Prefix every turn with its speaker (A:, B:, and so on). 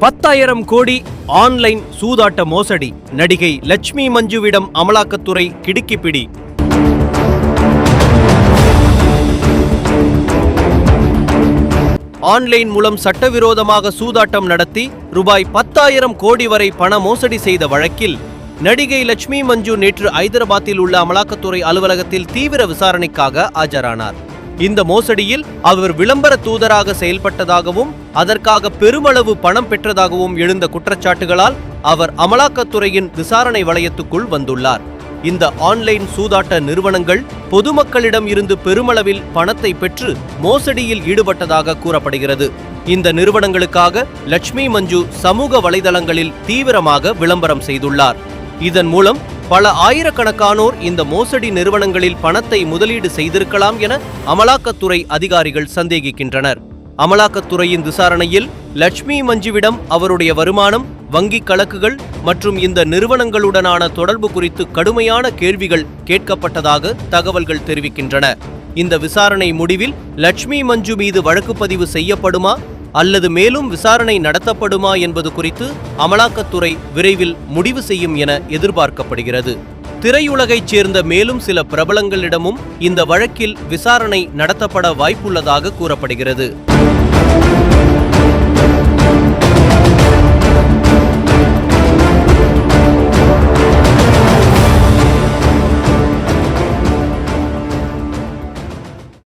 A: 10,000 கோடி ஆன்லைன் சூதாட்ட மோசடி. நடிகை லட்சுமி மஞ்சுவிடம் அமலாக்கத்துறை கிடுக்கிப்பிடி. ஆன்லைன் மூலம் சட்டவிரோதமாக சூதாட்டம் நடத்தி ரூபாய் 10,000 கோடி வரை பண மோசடி செய்த வழக்கில் நடிகை லட்சுமி மஞ்சு நேற்று ஐதராபாத்தில் உள்ள அமலாக்கத்துறை அலுவலகத்தில் தீவிர விசாரணைக்காக ஆஜரானார். இந்த மோசடியில் அவர் விளம்பர தூதராக செயல்பட்டதாகவும் அதற்காக பெருமளவு பணம் பெற்றதாகவும் எழுந்த குற்றச்சாட்டுகளால் அவர் அமலாக்கத்துறையின் விசாரணை வளையத்துக்குள் வந்துள்ளார். இந்த ஆன்லைன் சூதாட்ட நிறுவனங்கள் பொதுமக்களிடம் இருந்து பெருமளவில் பணத்தை பெற்று மோசடியில் ஈடுபட்டதாக கூறப்படுகிறது. இந்த நிறுவனங்களுக்காக லட்சுமி மஞ்சு சமூக வலைதளங்களில் தீவிரமாக விளம்பரம் செய்துள்ளார். இதன் மூலம் பல ஆயிரக்கணக்கானோர் இந்த மோசடி நிறுவனங்களில் பணத்தை முதலீடு செய்திருக்கலாம் என அமலாக்கத்துறை அதிகாரிகள் சந்தேகிக்கின்றனர். அமலாக்கத்துறையின் விசாரணையில் லட்சுமி மஞ்சுவிடம் அவருடைய வருமானம், வங்கிக் கணக்குகள் மற்றும் இந்த நிறுவனங்களுடனான தொடர்பு குறித்து கடுமையான கேள்விகள் கேட்கப்பட்டதாக தகவல்கள் தெரிவிக்கின்றன. இந்த விசாரணை முடிவில் லட்சுமி மஞ்சு மீது வழக்குப்பதிவு செய்யப்படுமா அல்லது மேலும் விசாரணை நடத்தப்படுமா என்பது குறித்து அமலாக்கத்துறை விரைவில் முடிவு செய்யும் என எதிர்பார்க்கப்படுகிறது. திரையுலகைச் சேர்ந்த மேலும் சில பிரபலங்களிடமும் இந்த வழக்கில் விசாரணை நடத்தப்பட வாய்ப்புள்ளதாக கூறப்படுகிறது.